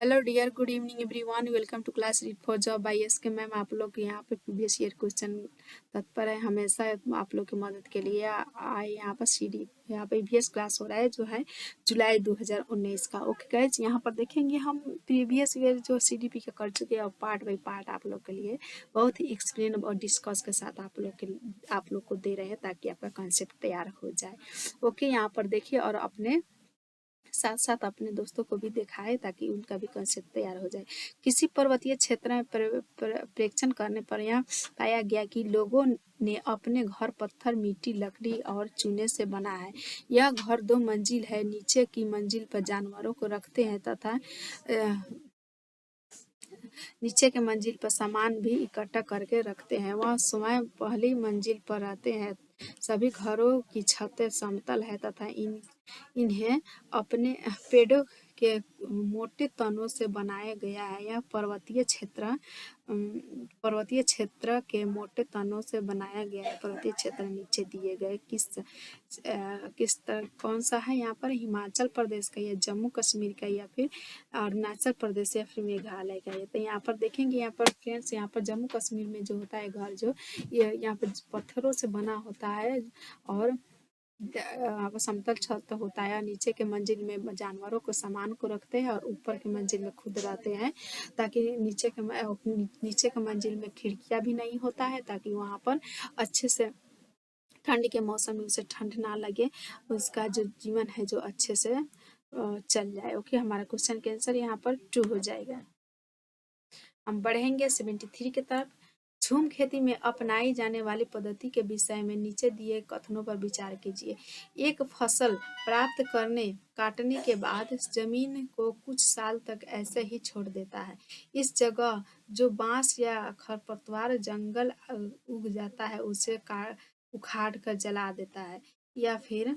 Hello dear, good evening everyone. Welcome to class read for job by SK ma'am. आप लोग के यहाँ पे प्रीवियस ईयर क्वेश्चन तत्पर है हमेशा आप लोग की मदद के लिए। आए यहाँ पर सीडी यहाँ पे ईवीएस क्लास हो रहा है जो है जुलाई 2019 का। ओके गाइज, यहाँ पर देखेंगे हम प्रीवियस ईयर जो सीडीपी का कर चुके हैं और पार्ट बाई पार्ट आप लोग के लिए बहुत ही एक्सप्लेन और डिस्कस के साथ आप लोग को दे रहे हैं ताकि आपका कंसेप्ट तैयार हो जाए। ओके, यहाँ पर देखिए और अपने साथ साथ अपने दोस्तों को भी दिखाए ताकि उनका भी कंसेप्ट तैयार हो जाए। किसी पर्वतीय क्षेत्र में प्रेक्षण करने पर यह पाया गया कि लोगों ने अपने घर पत्थर, मिट्टी, लकड़ी और चूने से बना है। यह घर 2 मंजिल है। नीचे की मंजिल पर जानवरों को रखते हैं तथा नीचे के मंजिल पर सामान भी इकट्ठा करके रखते हैं। वह स्वयं पहली मंजिल पर रहते हैं। सभी घरों की छतें समतल है तथा इन्हें अपने पेड़ों के मोटे तनों से बनाया गया है। यह पर्वतीय क्षेत्र के मोटे तनों से बनाया गया है। पर्वतीय क्षेत्र नीचे दिए गए कौन सा है यहाँ पर? हिमाचल प्रदेश का या जम्मू कश्मीर का या फिर अरुणाचल प्रदेश या फिर मेघालय का है। तो यहाँ पर देखेंगे, यहाँ पर फ्रेंड्स, यहाँ पर जम्मू कश्मीर में जो होता है घर, जो ये यहाँ पर पत्थरों से बना होता है और यहाँ पर समतल छत होता है। नीचे के मंजिल में जानवरों को सामान को रखते हैं और ऊपर के मंजिल में खुद रहते हैं ताकि नीचे के मंजिल में खिड़कियां भी नहीं होता है ताकि वहाँ पर अच्छे से ठंड के मौसम में उसे ठंड ना लगे, उसका जो जीवन है जो अच्छे से चल जाए। ओके, हमारा क्वेश्चन के आंसर यहाँ पर 2 हो जाएगा। हम बढ़ेंगे 73 की तरफ। झूम खेती में अपनाई जाने वाली पद्धति के विषय में नीचे दिए कथनों पर विचार कीजिए। एक फसल प्राप्त करने काटने के बाद जमीन को कुछ साल तक ऐसे ही छोड़ देता है। इस जगह जो बांस या खरपतवार जंगल उग जाता है उसे उखाड़ कर जला देता है, या फिर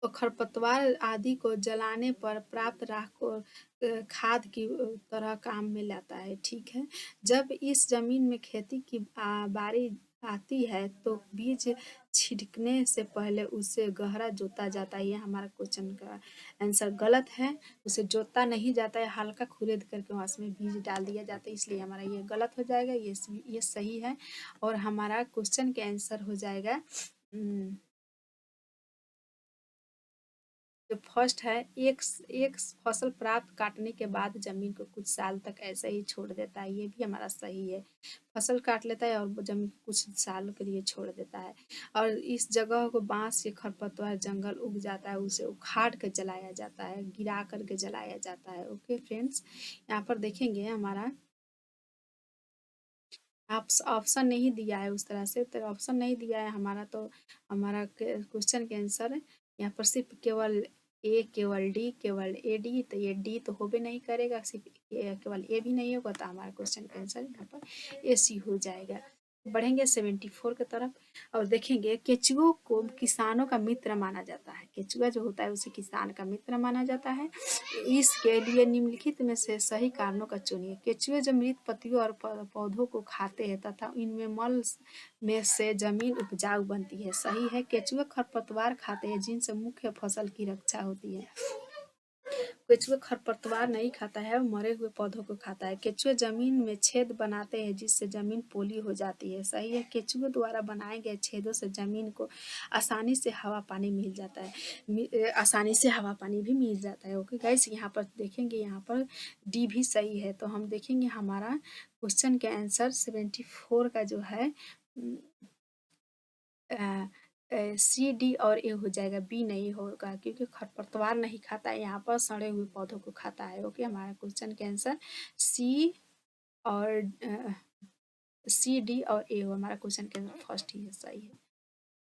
खरपतवार आदि को जलाने पर प्राप्त राख को खाद की तरह काम में लाता है। ठीक है, जब इस जमीन में खेती की बारी आती है तो बीज छिड़कने से पहले उसे गहरा जोता जाता है। ये हमारा क्वेश्चन का आंसर गलत है। उसे जोता नहीं जाता है, हल्का खुरेद करके वहाँ उसमें बीज डाल दिया जाता है, इसलिए हमारा ये गलत हो जाएगा। ये सही है और हमारा क्वेश्चन के आंसर हो जाएगा जो फर्स्ट है। एक फसल प्राप्त काटने के बाद जमीन को कुछ साल तक ऐसे ही छोड़ देता है, ये भी हमारा सही है। फसल काट लेता है और जमीन कुछ सालों के लिए छोड़ देता है और इस जगह को बांस या खरपतवार जंगल उग जाता है उसे उखाड़ कर जलाया जाता है, गिरा करके जलाया जाता है। ओके फ्रेंड्स, यहाँ पर देखेंगे हमारा आप ऑप्शन नहीं दिया है उस तरह से, तो ऑप्शन नहीं दिया है हमारा, तो हमारा क्वेश्चन के आंसर यहाँ पर सिर्फ केवल ए, केवल डी, केवल ए डी, तो ये डी तो होबे नहीं करेगा, सिर्फ केवल ए भी नहीं होगा, तो हमारा क्वेश्चन का आंसर यहाँ पर ए सी हो जाएगा। बढ़ेंगे 74 की तरफ और देखेंगे केचुओं को किसानों का मित्र माना जाता है। केचुआ जो होता है उसे किसान का मित्र माना जाता है। इसके लिए निम्नलिखित में से सही कारणों का चुनिए। केचुए जो मृत पत्तियों और पौधों को खाते हैं तथा इनमें मल में से जमीन उपजाऊ बनती है। सही है। केचुए खरपतवार खाते हैं जिनसे मुख्य फसल की रक्षा होती है। केचुआ खरपतवार नहीं खाता है, मरे हुए पौधों को खाता है। केचुए जमीन में छेद बनाते हैं जिससे जमीन पोली हो जाती है। सही है। केचुए द्वारा बनाए गए छेदों से जमीन को आसानी से हवा पानी मिल जाता है, आसानी से हवा पानी भी मिल जाता है। ओके गाइस, यहाँ पर देखेंगे, यहाँ पर डी भी सही है, तो हम देखेंगे हमारा क्वेश्चन के आंसर 74 का जो है सी, डी और ए हो जाएगा, बी नहीं होगा क्योंकि खरपतवार नहीं खाता है, यहाँ पर सड़े हुए पौधों को खाता है। ओके, हमारा क्वेश्चन के आंसर सी और सी, डी और ए हो। हमारा क्वेश्चन के आंसर फर्स्ट ही है, सही है।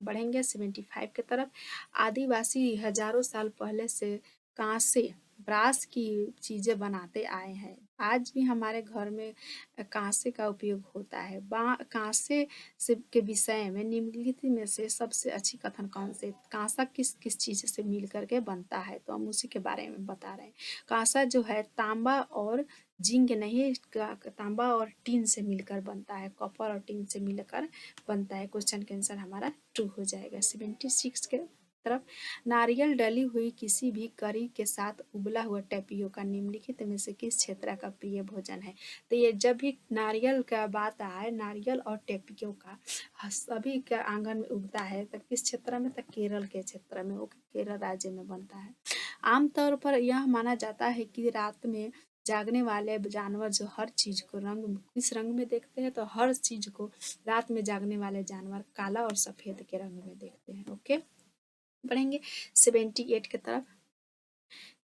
बढ़ेंगे 75 की तरफ। आदिवासी हजारों साल पहले से कांसे ब्रास की चीजें बनाते आए हैं। आज भी हमारे घर में कांसे का उपयोग होता है। कांसे से के विषय में निम्नलिखित में से सबसे अच्छी कथन कौन से? कांसा किस किस चीज से मिल करके बनता है, तो हम उसी के बारे में बता रहे हैं। कांसा जो है तांबा और जिंक नहीं, तांबा और टीन से मिलकर बनता है, कॉपर और टीन से मिलकर बनता है। क्वेश्चन के आंसर हमारा 2 हो जाएगा। 76 के तरफ नारियल डली हुई किसी भी करी के साथ उबला हुआ टेपियोका निम्नलिखित में से किस क्षेत्र का प्रिय भोजन है। तो ये जब भी नारियल का बात आए, नारियल और टेपियोका सभी के आंगन में उगता है, तो किस क्षेत्र में, तो केरल के क्षेत्र में, वो केरल राज्य में बनता है। आमतौर पर यह माना जाता है कि रात में जागने वाले जानवर जो हर चीज को किस रंग में देखते हैं, तो हर चीज को रात में जागने वाले जानवर काला और सफेद के रंग में देखते हैं। ओके, बढ़ेंगे 78 की तरफ।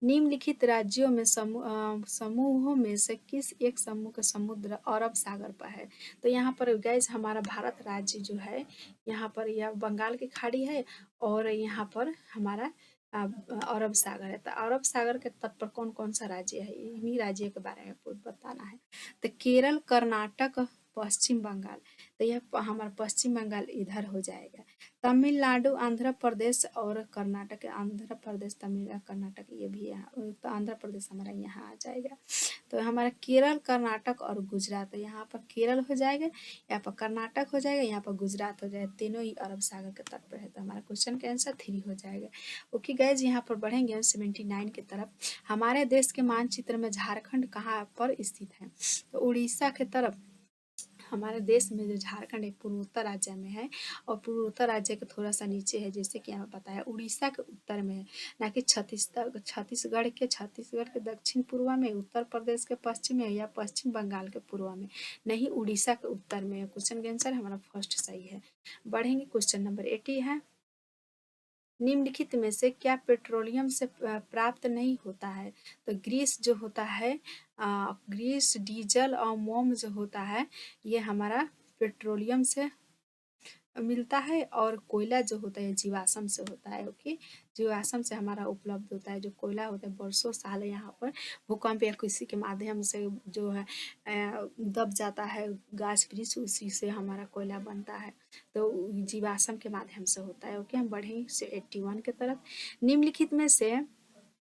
निम्नलिखित राज्यों में समूहों में से किस एक समूह का समुद्र अरब सागर पर है। तो यहाँ पर गैस हमारा भारत राज्य जो है, यहाँ पर यह बंगाल की खाड़ी है और यहाँ पर हमारा अरब सागर है। तो अरब सागर के तट पर कौन कौन सा राज्य है, इन्हीं राज्यों के बारे में बताना है। तो केरल, कर्नाटक, पश्चिम बंगाल। तो यह हमारा पश्चिम बंगाल इधर हो जाएगा। तमिलनाडु, आंध्र प्रदेश और कर्नाटक। आंध्र प्रदेश, तमिलनाडु, कर्नाटक ये भी यहाँ, तो आंध्र प्रदेश हमारा यहाँ आ जाएगा। तो हमारा केरल, कर्नाटक और गुजरात, यहाँ पर केरल हो जाएगा, यहाँ पर कर्नाटक हो जाएगा, यहाँ पर गुजरात हो जाएगा। तीनों ही अरब सागर के तट पर है। तो हमारा क्वेश्चन का आंसर 3 हो जाएगा। ओके गाइज, यहाँ पर बढ़ेंगे हम 79 की तरफ। हमारे देश के मानचित्र में झारखंड कहाँ पर स्थित है। तो उड़ीसा के तरफ हमारे देश में जो झारखंड एक पूर्वोत्तर राज्य में है और पूर्वोत्तर राज्य के थोड़ा सा नीचे है, जैसे कि यहाँ बताया उड़ीसा के उत्तर में है, ना कि छत्तीसगढ़ के दक्षिण पूर्व में, उत्तर प्रदेश के पश्चिम में या पश्चिम बंगाल के पूर्व में, नहीं उड़ीसा के उत्तर में है। क्वेश्चन का आंसर हमारा फर्स्ट सही है। बढ़ेंगे क्वेश्चन नंबर 80 है। निम्नलिखित में से क्या पेट्रोलियम से प्राप्त नहीं होता है। तो ग्रीस जो होता है, ग्रीस, डीजल और मोम जो होता है, ये हमारा पेट्रोलियम से मिलता है और कोयला जो होता है जीवाश्म से होता है। ओके, जीवाश्म से हमारा उपलब्ध होता है। जो कोयला होता है वर्षों साल यहाँ पर भूकंप या किसी के माध्यम से जो है दब जाता है गाछ वृक्ष, उसी से हमारा कोयला बनता है। तो जीवाश्म के माध्यम से होता है। ओके, हम बढ़ें से 81 की तरफ। निम्नलिखित में से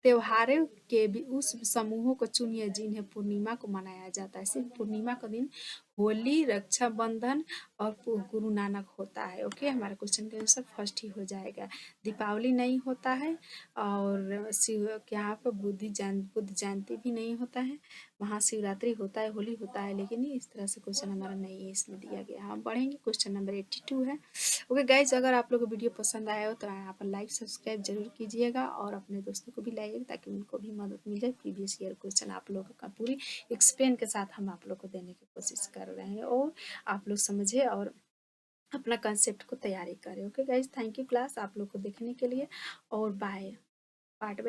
त्योहारों के भी उस समूहों को चुनिए जिन्हें पूर्णिमा को मनाया जाता है। सिर्फ पूर्णिमा का दिन होली, रक्षाबंधन और गुरु नानक होता है। ओके, हमारा क्वेश्चन का आंसर फर्स्ट ही हो जाएगा। दीपावली नहीं होता है और शिव के यहाँ पर बुद्ध जयंती भी नहीं होता है। महाशिवरात्रि होता है, होली होता है, लेकिन इस तरह से क्वेश्चन हमारा नहीं है इसमें दिया गया। हम बढ़ेंगे क्वेश्चन नंबर 82 है। ओके गाइज, अगर आप लोग को वीडियो पसंद आया हो तो यहाँ पर लाइक सब्सक्राइब जरूर कीजिएगा और अपने दोस्तों को भी लाइएगा ताकि उनको भी मदद मिल जाए। प्रीवियस ईयर क्वेश्चन आप लोगों का पूरी एक्सप्लेन के साथ हम आप लोग को देने की कोशिश कर रहे हैं और आप लोग समझे और अपना कंसेप्ट को तैयारी करें। Okay guys, thank you class आप लोग को देखने के लिए और बाय। पार्ट